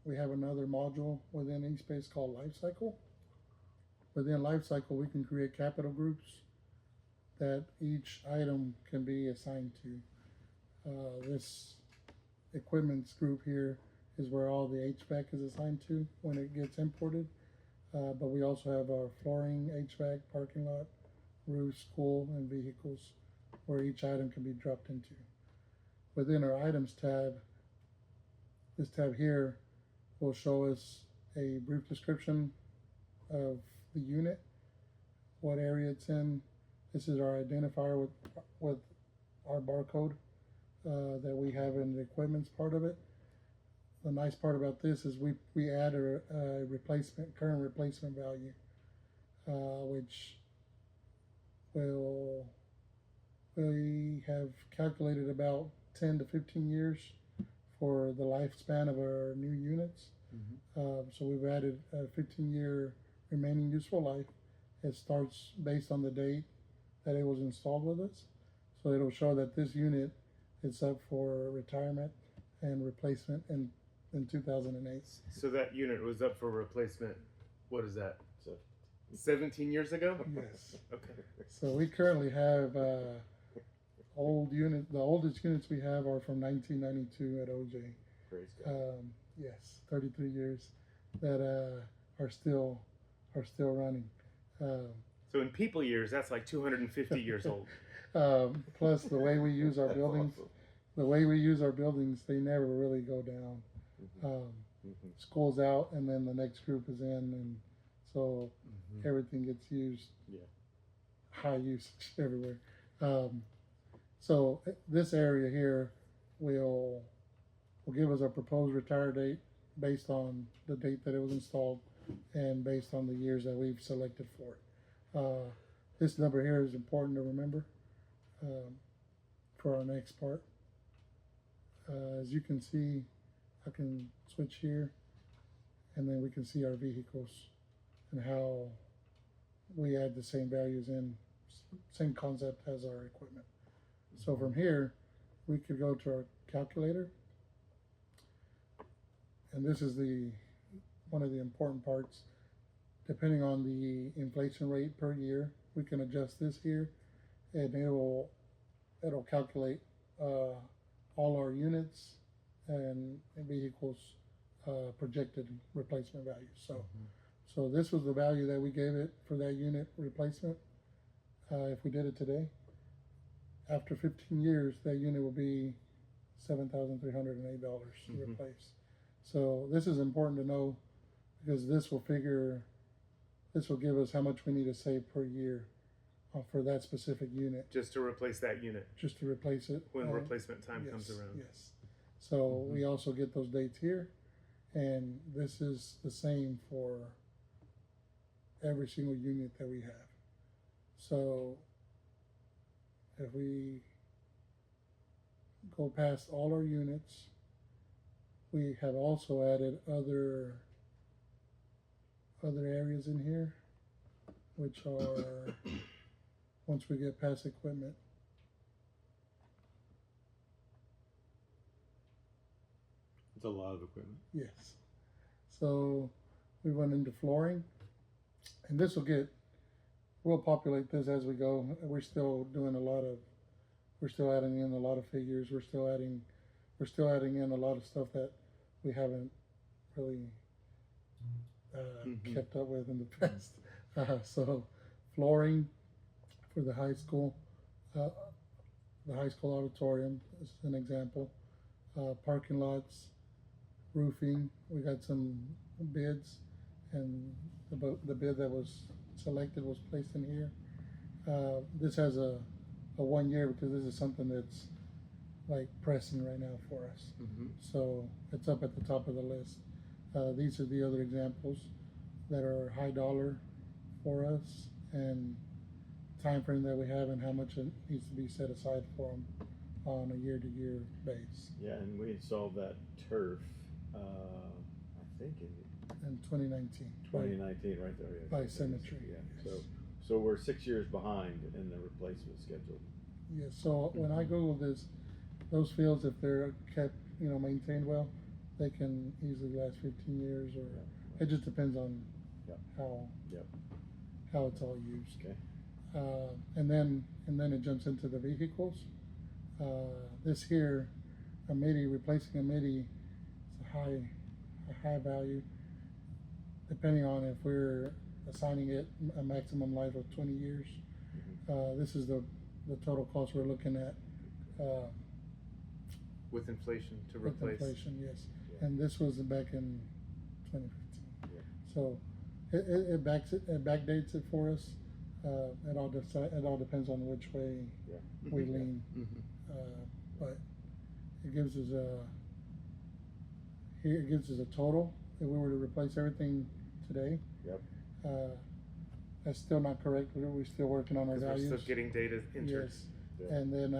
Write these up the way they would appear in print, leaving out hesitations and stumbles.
we have another module within eSpace called LifeCycle. Within LifeCycle, we can create capital groups that each item can be assigned to. This equipment's group here is where all the HVAC is assigned to when it gets imported. But we also have our flooring, HVAC, parking lot, roof, school, and vehicles where each item can be dropped into. Within our items tab, this tab here will show us a brief description of the unit, what area it's in. This is our identifier with our barcode that we have in the equipment's part of it. The nice part about this is we add a current replacement value, which we have calculated about 10 to 15 years for the lifespan of our new units. So we've added a 15-year remaining useful life. It starts based on the date that it was installed with us. So it'll show that this unit is up for retirement and replacement in 2008. So that unit was up for replacement, what is that? 17 years ago? Yes. Okay. So we currently have old unit. The oldest units we have are from 1992 at OJ. Praise God. Yes, 33 years that are still running. So in people years, that's like 250 years old. Plus the way we use our buildings, they never really go down. School's out, and then the next group is in, and so everything gets used. Yeah. High usage everywhere. So this area here will give us our proposed retire date based on the date that it was installed and based on the years that we've selected for it. This number here is important to remember for our next part. As you can see, I can switch here, and then we can see our vehicles and how we add the same values in, same concept as our equipment. So from here, we could go to our calculator, and this is one of the important parts. Depending on the inflation rate per year, we can adjust this here, and it'll calculate all our units and vehicles projected replacement values. So this was the value that we gave it for that unit replacement. If we did it today, after 15 years, that unit will be $7,308 to replace. So this is important to know, because this will give us how much we need to save per year for that specific unit. Just to replace that unit. Just to replace it. When replacement time comes around. Yes. So we also get those dates here, and this is the same for every single unit that we have. So if we go past all our units, we have also added other areas in here, which are once we get past equipment. It's a lot of equipment. Yes. So we went into flooring, and we'll populate this as we go. We're still adding in a lot of figures. We're still adding in a lot of stuff that we haven't really kept up with in the past. So flooring for the high school auditorium is an example. Parking lots, roofing. We got some bids, and the bid that was selected was placed in here. This has a 1 year, because this is something that's like pressing right now for us. So it's up at the top of the list. These are the other examples that are high dollar for us, and time frame that we have, and how much it needs to be set aside for them on a year-to-year base. Yeah, and we installed that turf, I think in 2019. 2019, right there. Yeah, By Symmetry. Yeah. Yes. So we're 6 years behind in the replacement schedule. Yeah. So when I Googled this, those fields, if they're kept, maintained well, they can easily last 15 years, or Yeah. it just depends on Yep. how Yep. how it's all used. Okay. And then it jumps into the vehicles. This here, a MIDI, replacing a MIDI, is a high value, depending on if we're assigning it a maximum life of 20 years. This is the total cost we're looking at. With inflation to With replace. inflation, yes. Yeah. And this was back in 2015. Yeah. So it backdates it for us. It all depends on which way Yeah. we lean. But it gives us a total. If we were to replace everything today, Yep. that's still not correct. We're still working on our Because we're values. still getting data entered. Yes. Yeah. And then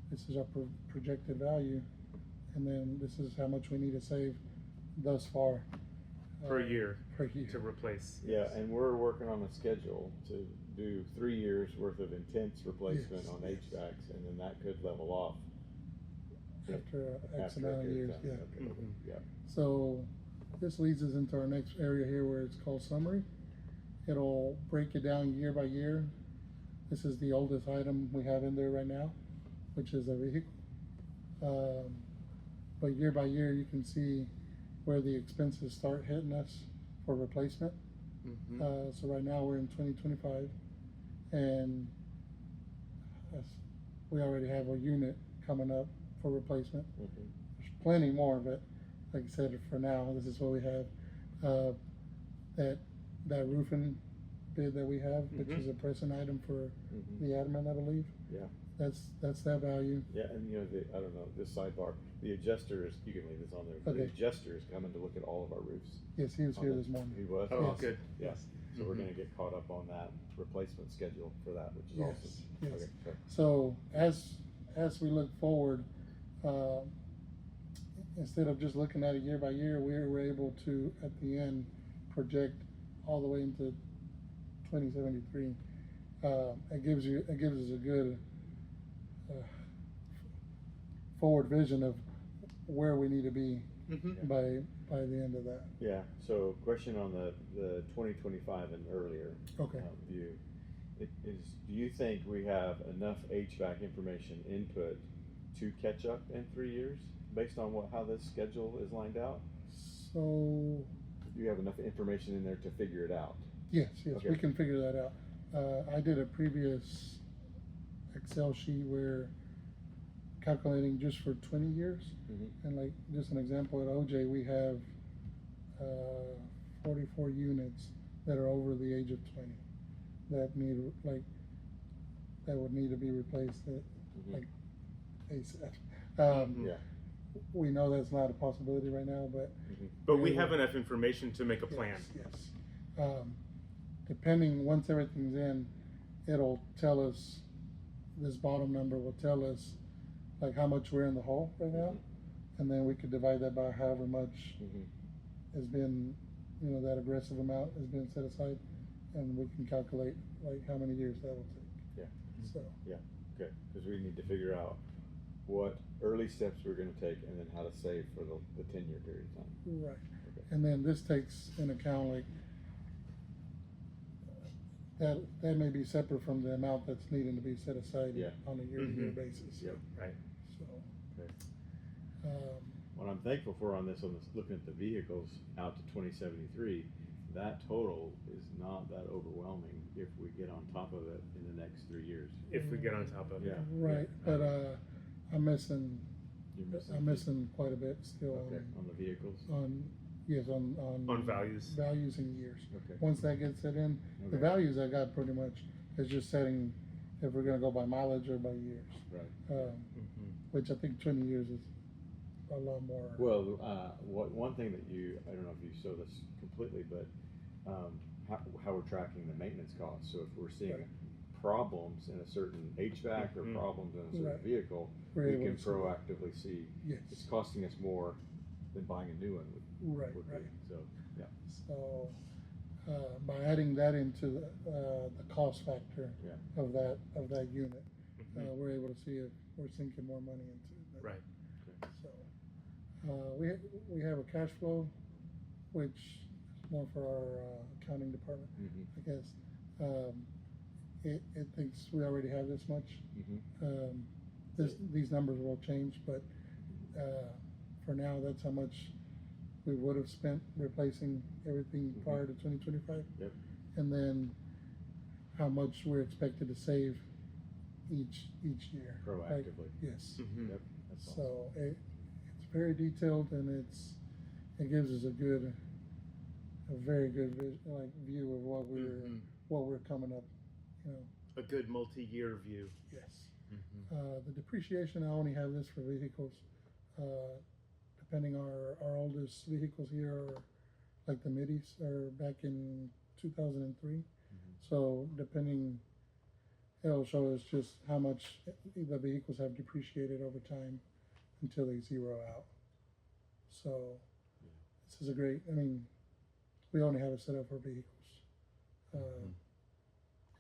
this is our projected value, and then this is how much we need to save thus far Per year per year. to replace. Yeah, and we're working on a schedule to do 3 years worth of intense replacement Yes, on yes. HVACs, and then that could level off After X after a amount of period years. time. Yeah. Okay. Mhm. Yeah. So this leads us into our next area here, where it's called summary. It'll break it down year by year. This is the oldest item we have in there right now, which is a vehicle. But year by year, you can see where the expenses start hitting us for replacement. So right now we're in 2025, and we already have a unit coming up for replacement. Mhm. There's plenty more, but like I said, for now, this is what we have. That roofing bid that we have, which is a present item for Mhm. the admin, I believe. Yeah. That's that value. Yeah, and I don't know, this sidebar, the adjuster is, you can leave this on there, but the Okay. adjuster is coming to look at all of our roofs. Yes, he was On here the- this morning. He was? Oh, Awesome. good. Yes. So we're Mhm. gonna get caught up on that replacement schedule for that, which is Yes, awesome. yes. Okay, sorry. So as we look forward, instead of just looking at it year by year, we were able to at the end project all the way into 2073. It gives us a good forward vision of where we need to be Mhm. by the end of that. Yeah, so question on the 2025 and earlier Okay. view. Do you think we have enough HVAC information input to catch up in 3 years based on how this schedule is lined out? So Do you have enough information in there to figure it out? yes, Okay. we can figure that out. I did a previous Excel sheet where calculating just for 20 years, Mm-hmm. and like just an example, at OJ we have 44 units that are over the age of 20 that would need to be replaced like ASAP. Yeah. We know that's not a possibility right now, but But we have enough information to make a plan. Yes. Depending, once everything's in, it'll tell us, this bottom number will tell us like how much we're in the hole right now, and then we could divide that by however much Mhm. has been, that aggressive amount has been set aside, and we can calculate like how many years that will take. Yeah. So, Okay, because we need to figure out what early steps we're gonna take and then how to save for the 10-year period of time. right. Okay. And then this takes in account like, that may be separate from the amount that's needing to be set aside Yeah. on a year-to-year Mhm. basis. Yep. Right. So, Okay. um, What I'm thankful for on this, looking at the vehicles out to 2073, that total is not that overwhelming if we get on top of it in the next 3 years. If we get on top of it. Yeah. right, but I'm missing You're I'm missing quite a bit still Okay, on the vehicles. on On values. values and years. Okay. Once that gets set in, the Okay. values I got pretty much is just setting if we're gonna go by mileage or by years. Right. Mhm. Which I think 20 years is a lot more. Well, one thing that I don't know if you saw this completely, but how we're tracking the maintenance costs. So if we're seeing Right. problems in a certain HVAC or Mhm. problems in a certain Right. vehicle, We're we able can to see. proactively see it's Yes. costing us more than buying a new one Right, would right. be. So, yeah. So by adding that into the cost factor Yeah. of that unit, Mhm. we're able to see if we're sinking more money into it. Right. Okay. So We have a cash flow, which is more for our accounting department, I guess. It thinks we already have this much. These numbers will change, but for now, that's how much we would have spent replacing everything prior to 2025. Yep. And then how much we're expected to save each year. Proactively. Yes. Yep. That's awesome. So it's very detailed, and it gives us a very good view of what we're coming up. You know. A good multi-year view. Yes. The depreciation, I only have this for vehicles. Depending our oldest vehicles here are like the middies are back in 2003. So depending, it'll show us just how much the vehicles have depreciated over time until they zero out. So this is a great, I mean, we only have it set up for vehicles.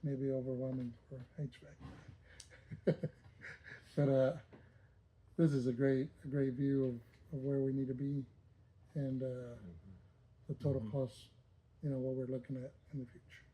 Maybe overwhelming for HVAC. But this is a great view of where we need to be, and the total cost, what we're looking at in the future.